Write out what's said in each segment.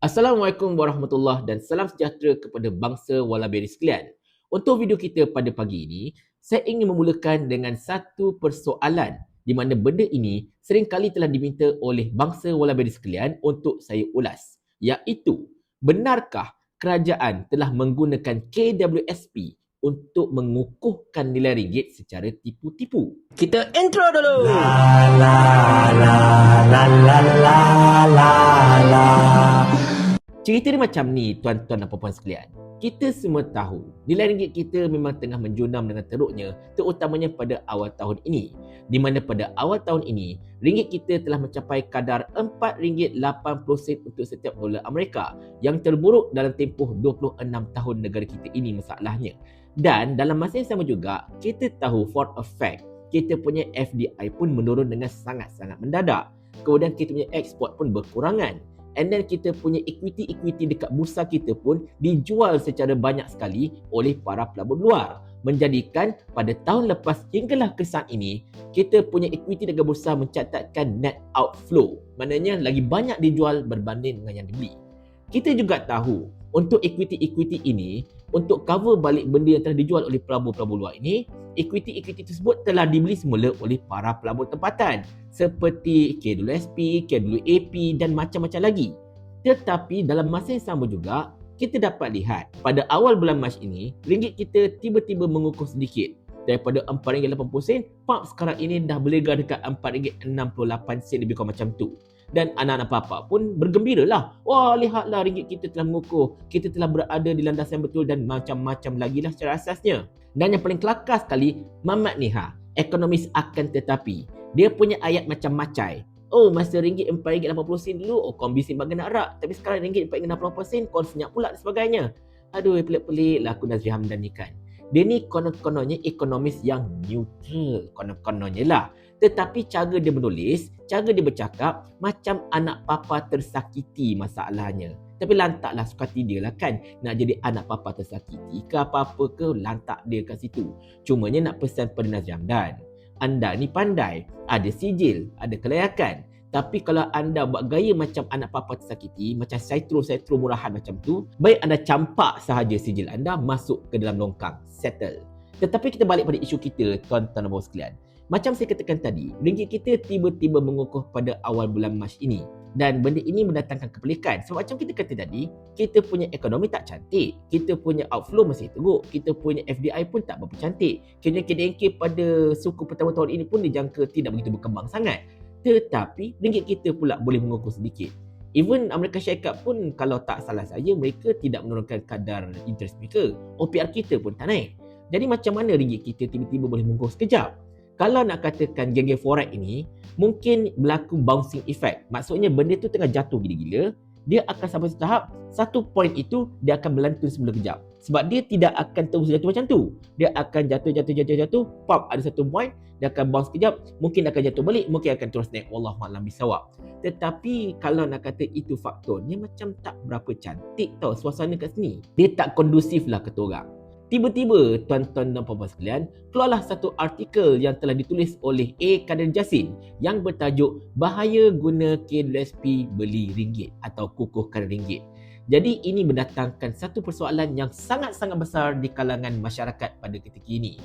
Assalamualaikum warahmatullahi dan salam sejahtera kepada bangsa Walaberi sekalian. Untuk video kita pada pagi ini, saya ingin memulakan dengan satu persoalan di mana benda ini seringkali telah diminta oleh bangsa Walaberi sekalian untuk saya ulas, iaitu benarkah kerajaan telah menggunakan KWSP untuk mengukuhkan nilai ringgit secara tipu-tipu? Kita intro dulu. Cerita dia macam ni, tuan-tuan dan puan-puan sekalian. Kita semua tahu, nilai ringgit kita memang tengah menjunam dengan teruknya, terutamanya pada awal tahun ini. Di mana pada awal tahun ini, ringgit kita telah mencapai kadar RM4.80 untuk setiap dolar Amerika, yang terburuk dalam tempoh 26 tahun negara kita ini masalahnya. Dan dalam masa yang sama juga, kita tahu for a fact, kita punya FDI pun menurun dengan sangat-sangat mendadak. Kemudian kita punya ekspor pun berkurangan. And then kita punya equity dekat bursa kita pun dijual secara banyak sekali oleh para pelabur luar. Menjadikan pada tahun lepas hinggalah ke saat ini, kita punya equity dekat bursa mencatatkan net outflow. Maknanya lagi banyak dijual berbanding dengan yang dibeli. Kita juga tahu untuk equity ini, untuk cover balik benda yang telah dijual oleh pelabur-pelabur luar ini, equity tersebut telah dibeli semula oleh para pelabur tempatan seperti KWSP, KWAP dan macam-macam lagi. Tetapi dalam masa yang sama juga, kita dapat lihat pada awal bulan Mac ini, ringgit kita tiba-tiba mengukuh sedikit. Daripada RM4.80, pap sekarang ini dah berlega dekat RM4.68 lebih kurang macam tu. Dan anak-anak papa pun bergembira lah. Wah, lihatlah ringgit kita telah mengukuh. Kita telah berada di landasan betul dan macam-macam lagi lah secara asasnya. Dan yang paling kelakar sekali, Mamat Niha, ekonomis akan tetapi. Dia punya ayat macam macai. Oh, masa ringgit RM4.80 dulu, oh kau bising bagai nak rak. Tapi sekarang ringgit RM4.80, kau senyap pula dan sebagainya. Aduh, pelik-pelik lah aku Nazri Hamdan ni kan. Dia ni konon-kononnya ekonomis yang neutral. Konon-kononnya lah. Tetapi cara dia menulis, cara dia bercakap macam anak papa tersakiti masalahnya. Tapi lantaklah suka hati dia lah kan. Nak jadi anak papa tersakiti ke apa-apa ke, lantak dia kat situ. Cumanya nak pesan pada Nazri Hamdan, anda ni pandai, ada sijil, ada kelayakan. Tapi kalau anda buat gaya macam anak papa tersakiti, macam saitro murahan macam tu, baik anda campak sahaja sijil anda masuk ke dalam longkang. Settle. Tetapi kita balik pada isu kita, tuan-tuan dan puan sekalian. Macam saya katakan tadi, ringgit kita tiba-tiba mengukuh pada awal bulan Mac ini. Dan benda ini mendatangkan kepelikan. Sebab macam kita kata tadi, kita punya ekonomi tak cantik. Kita punya outflow masih teruk. Kita punya FDI pun tak berapa cantik. KDNK pada suku pertama tahun ini pun dijangka tidak begitu berkembang sangat. Tetapi ringgit kita pula boleh mengukuh sedikit. Even Amerika Syarikat pun kalau tak salah saya, mereka tidak menurunkan kadar interest mereka. OPR kita pun tak naik. Jadi macam mana ringgit kita tiba-tiba boleh mengukuh sekejap? Kalau nak katakan geng-geng forex ini, mungkin berlaku bouncing effect. Maksudnya benda tu tengah jatuh gila-gila, dia akan sampai satu tahap, satu point itu dia akan melantun semula kejap. Sebab dia tidak akan terus jatuh macam tu. Dia akan jatuh, pop ada satu point, dia akan bounce kejap, mungkin akan jatuh balik, mungkin akan terus naik. Wallahualam bisawab. Tetapi kalau nak kata itu faktornya macam tak berapa cantik tau suasana kat sini. Dia tak kondusif lah kata orang. Tiba-tiba, tuan-tuan dan puan-puan sekalian, keluarlah satu artikel yang telah ditulis oleh A. Kadir Jasin yang bertajuk Bahaya Guna KWSP Beli Ringgit atau Kukuhkan Ringgit. Jadi ini mendatangkan satu persoalan yang sangat-sangat besar di kalangan masyarakat pada ketika ini.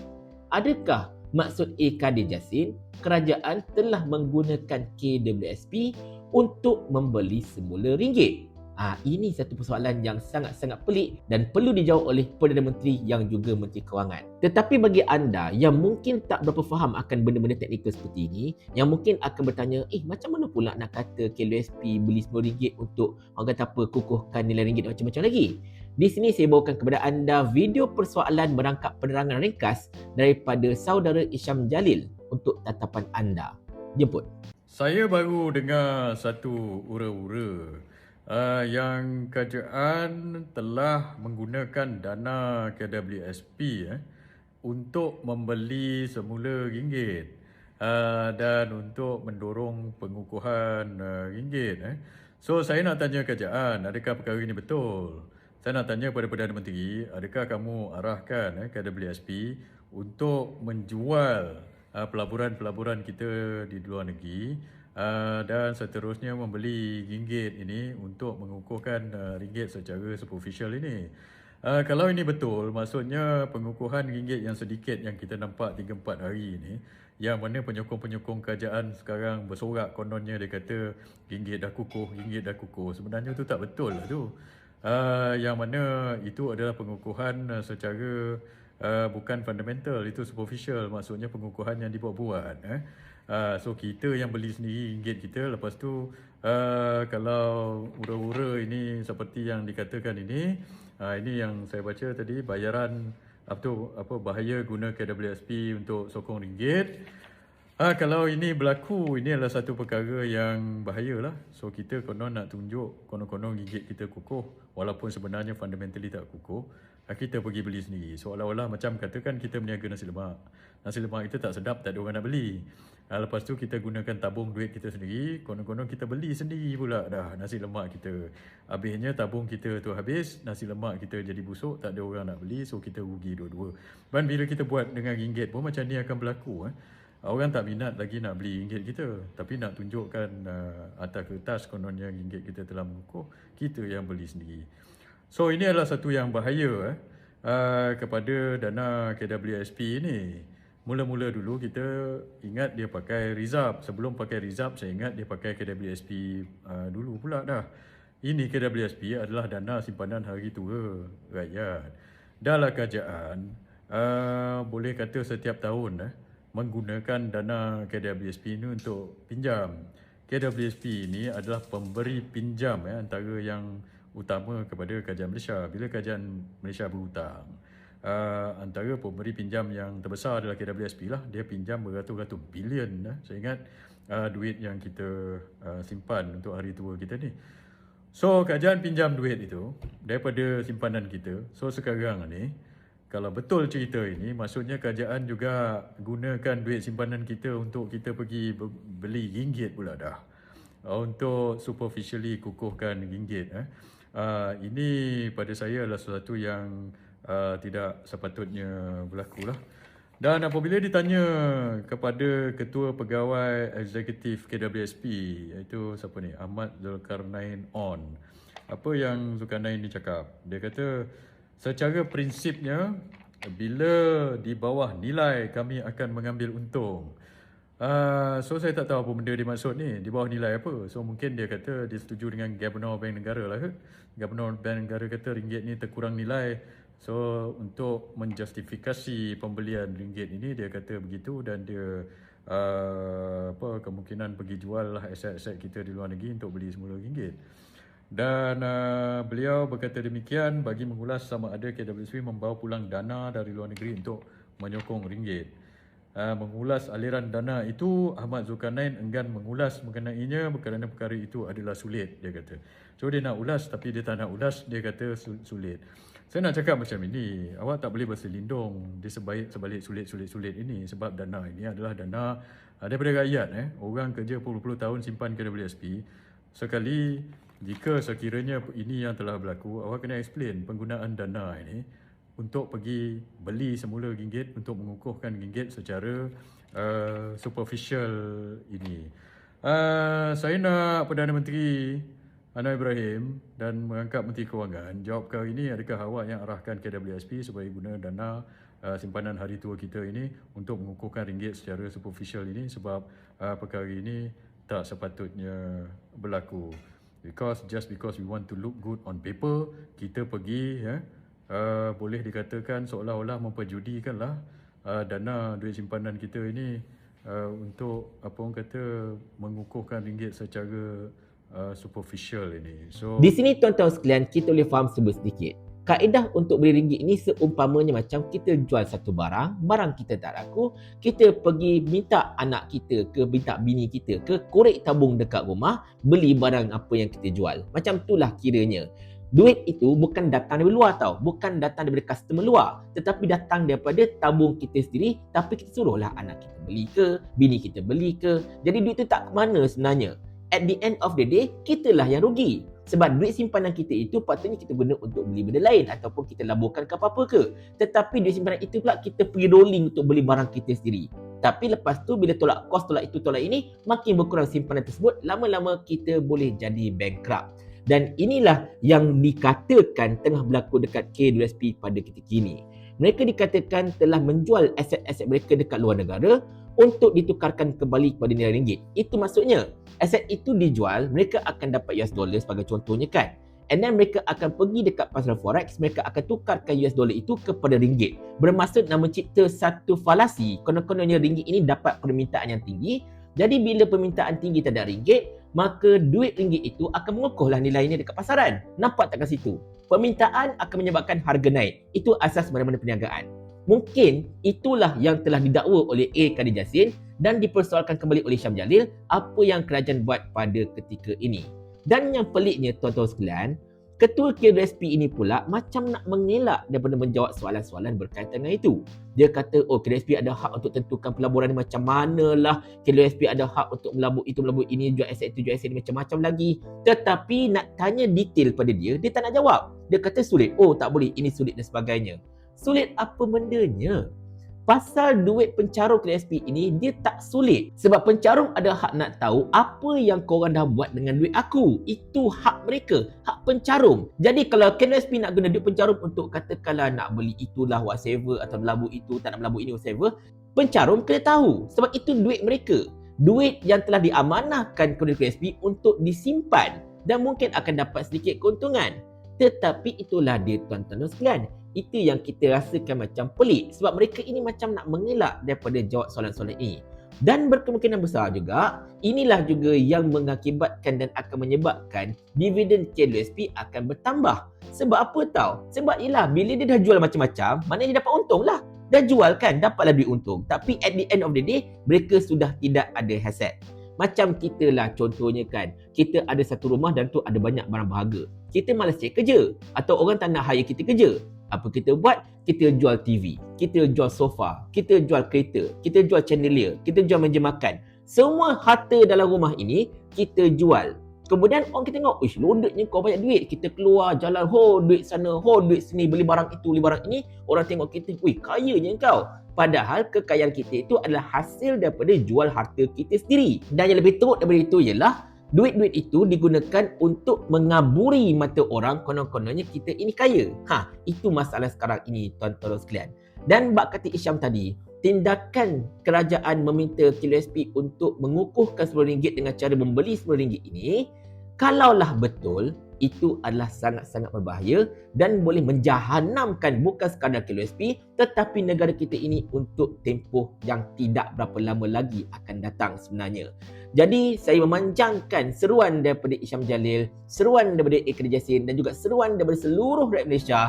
Adakah maksud A. Kadir Jasin, kerajaan telah menggunakan KWSP untuk membeli semula ringgit? Ini satu persoalan yang sangat-sangat pelik dan perlu dijawab oleh Perdana Menteri yang juga Menteri Kewangan. Tetapi bagi anda yang mungkin tak berapa faham akan benda-benda teknikal seperti ini, yang mungkin akan bertanya, macam mana pula nak kata KWSP beli RM10 untuk orang kata apa, kukuhkan nilai ringgit macam-macam lagi? Di sini saya bawakan kepada anda video persoalan merangkap penerangan ringkas daripada saudara Isyam Jalil untuk tatapan anda. Jemput. Saya baru dengar satu ura-ura yang kerajaan telah menggunakan dana KWSP untuk membeli semula ringgit dan untuk mendorong pengukuhan ringgit. So saya nak tanya kerajaan, adakah perkara ini betul? Saya nak tanya kepada Perdana Menteri, adakah kamu arahkan KWSP untuk menjual pelaburan-pelaburan kita di luar negeri dan seterusnya membeli ringgit ini untuk mengukuhkan ringgit secara superficial ini. Kalau ini betul, maksudnya pengukuhan ringgit yang sedikit yang kita nampak 3-4 hari ini, yang mana penyokong-penyokong kerajaan sekarang bersorak kononnya dia kata ringgit dah kukuh, ringgit dah kukuh. Sebenarnya tu tak betul lah tu. Yang mana itu adalah pengukuhan secara bukan fundamental, itu superficial, maksudnya pengukuhan yang dibuat-buat. So kita yang beli sendiri ringgit kita, lepas tu kalau ura-ura ini seperti yang dikatakan ini yang saya baca tadi, bayaran bahaya guna KWSP untuk sokong ringgit. Kalau ini berlaku, ini adalah satu perkara yang bahayalah. So kita konon nak tunjuk konon-konon ringgit kita kukuh, walaupun sebenarnya fundamentally tak kukuh. Kita pergi beli sendiri. Seolah-olah macam katakan kita berniaga nasi lemak. Nasi lemak itu tak sedap, tak ada orang nak beli. Lepas tu kita gunakan tabung duit kita sendiri, konon-konon kita beli sendiri pula dah nasi lemak kita. Habisnya tabung kita tu habis, nasi lemak kita jadi busuk, tak ada orang nak beli, so kita rugi dua-dua. Dan bila kita buat dengan ringgit pun macam ni akan berlaku. Orang tak minat lagi nak beli ringgit kita, tapi nak tunjukkan atas kertas kononnya ringgit kita telah mengukuh, kita yang beli sendiri. So ini adalah satu yang bahaya kepada dana KWSP ini. Mula-mula dulu kita ingat dia pakai Rizab. Sebelum pakai Rizab, saya ingat dia pakai KWSP dulu pula dah. Ini KWSP adalah dana simpanan hari tua rakyat. Dalam kerajaan, boleh kata setiap tahun menggunakan dana KWSP ini untuk pinjam. KWSP ini adalah pemberi pinjam antara yang utama kepada kerajaan Malaysia. Bila kerajaan Malaysia berhutang, antara pemberi pinjam yang terbesar adalah KWSP lah. Dia pinjam beratus-ratus bilion. Saya ingat duit yang kita simpan untuk hari tua kita ni. So kerajaan pinjam duit itu daripada simpanan kita. So sekarang ni, kalau betul cerita ini, maksudnya kerajaan juga gunakan duit simpanan kita untuk kita pergi beli ringgit pula dah. Untuk superficially kukuhkan ringgit. Ini pada saya adalah sesuatu yang tidak sepatutnya berlaku lah. Dan apabila ditanya kepada Ketua Pegawai Eksekutif KWSP, iaitu siapa ni? Ahmad Zulkarnain On. Apa yang Zulkarnain ni cakap? Dia kata, secara prinsipnya, bila di bawah nilai kami akan mengambil untung. So saya tak tahu apa benda dia maksud ni, di bawah nilai apa. So mungkin dia kata dia setuju dengan Governor Bank Negara lah ke. Governor Bank Negara kata ringgit ni terkurang nilai. So untuk menjustifikasi pembelian ringgit ini, dia kata begitu, dan dia kemungkinan pergi jual lah aset-aset kita di luar negeri untuk beli semula ringgit. Dan beliau berkata demikian bagi mengulas sama ada KWSP membawa pulang dana dari luar negeri untuk menyokong ringgit. Mengulas aliran dana itu, Ahmad Zulkarnain enggan mengulas mengenainya kerana perkara itu adalah sulit, dia kata. So dia nak ulas tapi dia tak nak ulas, dia kata sulit. Saya nak cakap macam ini, awak tak boleh berselindung di sebalik sulit ini, sebab dana ini adalah dana daripada rakyat. Orang kerja puluh-puluh tahun simpan KWSP. Sekali jika sekiranya ini yang telah berlaku, awak kena explain penggunaan dana ini untuk pergi beli semula ringgit, untuk mengukuhkan ringgit secara superficial ini. Saya nak Perdana Menteri Anwar Ibrahim dan mengangkat Menteri Kewangan jawab perkara ini. Adakah awak yang arahkan KWSP supaya guna dana simpanan hari tua kita ini untuk mengukuhkan ringgit secara superficial ini, sebab perkara ini tak sepatutnya berlaku. Just because we want to look good on paper, kita pergi boleh dikatakan seolah-olah memperjudikanlah dana duit simpanan kita ini untuk mengukuhkan ringgit secara superficial ini. So di sini tuan-tuan sekalian, kita boleh faham sedikit. Kaedah untuk beli ringgit ini seumpamanya macam kita jual satu barang kita tak laku, kita pergi minta anak kita ke minta bini kita ke korek tabung dekat rumah, beli barang apa yang kita jual. Macam itulah kiranya. Duit itu bukan datang dari luar tau, bukan datang daripada customer luar, tetapi datang daripada tabung kita sendiri, tapi kita suruhlah anak kita beli ke, bini kita beli ke. Jadi duit itu tak ke mana sebenarnya. At the end of the day, kitalah yang rugi. Sebab duit simpanan kita itu patutnya kita guna untuk beli benda lain ataupun kita laburkan ke apa-apa ke. Tetapi duit simpanan itu pula kita pergi rolling untuk beli barang kita sendiri. Tapi lepas tu bila tolak kos, tolak itu, tolak ini, makin berkurang simpanan tersebut, lama-lama kita boleh jadi bankrupt. Dan inilah yang dikatakan tengah berlaku dekat KWSP pada ketika ini. Mereka dikatakan telah menjual aset-aset mereka dekat luar negara untuk ditukarkan kembali kepada nilai ringgit. Itu maksudnya, aset itu dijual, mereka akan dapat US dollar sebagai contohnya kan. And then mereka akan pergi dekat pasar forex, mereka akan tukarkan US dollar itu kepada ringgit. Bermaksud nak mencipta satu falasi, konon-kononnya ringgit ini dapat permintaan yang tinggi. Jadi bila permintaan tinggi terhadap ringgit, maka duit ringgit itu akan mengukuhlah nilainya dekat pasaran. Nampak tak kat situ? Permintaan akan menyebabkan harga naik. Itu asas mana-mana perniagaan. Mungkin itulah yang telah didakwa oleh A. Kadir Jassin dan dipersoalkan kembali oleh Syam Jalil apa yang kerajaan buat pada ketika ini. Dan yang peliknya tuan-tuan sekalian, Ketua KWSP ini pula macam nak mengelak daripada menjawab soalan-soalan berkaitan dengan itu. Dia kata, KWSP ada hak untuk tentukan pelaburan ni macam manalah, KWSP ada hak untuk melabur itu, melabur ini, jual aset itu, jual aset ini, macam-macam lagi. Tetapi nak tanya detail pada dia tak nak jawab. Dia kata sulit, tak boleh, ini sulit dan sebagainya. Sulit apa bendanya? Pasal duit pencarum KWSP ini, dia tak sulit. Sebab pencarum ada hak nak tahu apa yang korang dah buat dengan duit aku. Itu hak mereka, hak pencarum. Jadi kalau KWSP nak guna duit pencarum untuk katakanlah nak beli itulah whatever, atau melabur itu, tak nak melabur ini whatever, pencarum kena tahu. Sebab itu duit mereka. Duit yang telah diamanahkan kepada KWSP untuk disimpan dan mungkin akan dapat sedikit keuntungan. Tetapi itulah dia tuan-tuan dan sekalian. Itu yang kita rasakan macam pelik sebab mereka ini macam nak mengelak daripada jawab soalan-soalan ini. Dan berkemungkinan besar juga, inilah juga yang mengakibatkan dan akan menyebabkan dividen KWSP akan bertambah. Sebab apa tahu? Sebab ialah bila dia dah jual macam-macam, maknanya dia dapat untung lah. Dah jual kan, dapatlah duit untung. Tapi at the end of the day, mereka sudah tidak ada aset. Macam kita lah contohnya kan, kita ada satu rumah dan tu ada banyak barang berharga. Kita malas cari kerja atau orang tak nak hire kita kerja. Apa kita buat? Kita jual TV, kita jual sofa, kita jual kereta, kita jual chandelier, kita jual meja makan. Semua harta dalam rumah ini kita jual. Kemudian orang kita tengok, loadednya kau banyak duit. Kita keluar jalan, duit sana, duit sini, beli barang itu, beli barang ini. Orang tengok kita, kayanya kau. Padahal kekayaan kita itu adalah hasil daripada jual harta kita sendiri. Dan yang lebih teruk daripada itu ialah duit-duit itu digunakan untuk mengaburi mata orang konon-kononnya kita ini kaya. Itu masalah sekarang ini tuan-tuan sekalian. Dan bab kata Isyam tadi, tindakan kerajaan meminta KWSP untuk mengukuhkan RM10 dengan cara membeli RM10 ini, kalaulah betul, itu adalah sangat-sangat berbahaya dan boleh menjahanamkan bukan sekadar KWSP tetapi negara kita ini untuk tempoh yang tidak berapa lama lagi akan datang sebenarnya. Jadi saya memanjangkan seruan daripada Isyam Jalil, seruan daripada A. Kadir Jassin dan juga seruan daripada seluruh rakyat Malaysia.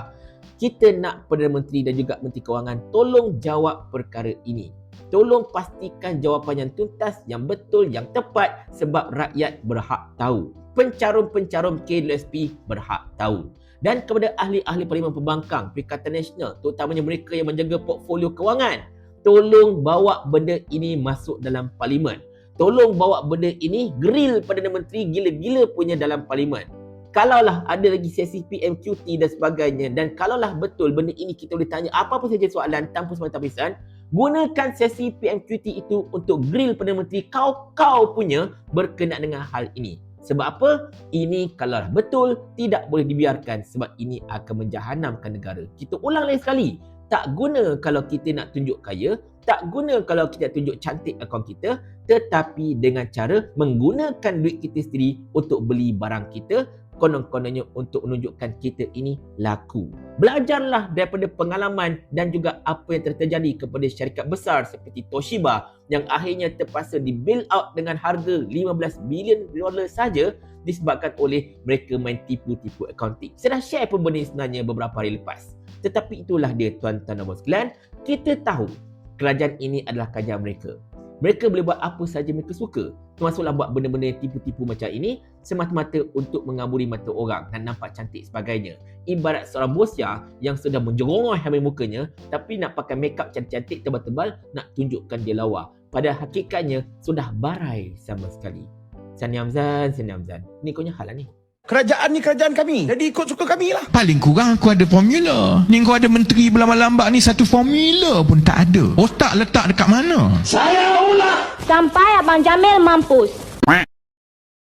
Kita nak Perdana Menteri dan juga Menteri Kewangan tolong jawab perkara ini. Tolong pastikan jawapan yang tuntas, yang betul, yang tepat sebab rakyat berhak tahu. Pencarum-pencarum KWSP berhak tahu. Dan kepada ahli-ahli Parlimen Pembangkang, Perikatan Nasional, terutamanya mereka yang menjaga portfolio kewangan, tolong bawa benda ini masuk dalam Parlimen. Tolong bawa benda ini grill Perdana Menteri gila-gila punya dalam Parlimen. Kalaulah ada lagi sesi PMQT dan sebagainya, dan kalaulah betul benda ini kita boleh tanya apa-apa saja soalan tanpa semata tapisan, gunakan sesi PMQT itu untuk grill Perdana Menteri kau punya berkenaan dengan hal ini. Sebab apa? Ini kalau betul tidak boleh dibiarkan sebab ini akan menjahanamkan negara. Kita ulang lagi sekali. Tak guna kalau kita nak tunjuk kaya, tak guna kalau kita nak tunjuk cantik akaun kita, tetapi dengan cara menggunakan duit kita sendiri untuk beli barang kita, konon-kononnya untuk menunjukkan kita ini laku. Belajarlah daripada pengalaman dan juga apa yang terjadi kepada syarikat besar seperti Toshiba yang akhirnya terpaksa di-bail out dengan harga $15 bilion saja disebabkan oleh mereka main tipu-tipu accounting. Saya dah share pun benda sebenarnya beberapa hari lepas. Tetapi itulah dia tuan-tuan dan sekalian, kita tahu kerajaan ini adalah kerajaan mereka. Mereka boleh buat apa saja mereka suka. Termasuklah buat benda-benda tipu-tipu macam ini semata-mata untuk mengaburi mata orang dan nampak cantik sebagainya. Ibarat seorang bosya yang sudah menjerongoi habis mukanya tapi nak pakai makeup cantik-cantik tebal-tebal nak tunjukkan dia lawa. Pada hakikatnya sudah barai sama sekali. Sani Hamzan. Ni kau nya hal lah ni. Kerajaan ni kerajaan kami. Jadi ikut suka kami lah. Paling kurang aku ada formula. Ni kau ada menteri berlambak-lambak ni, satu formula pun tak ada. Otak letak dekat mana? Sampai Abang Jamil mampus.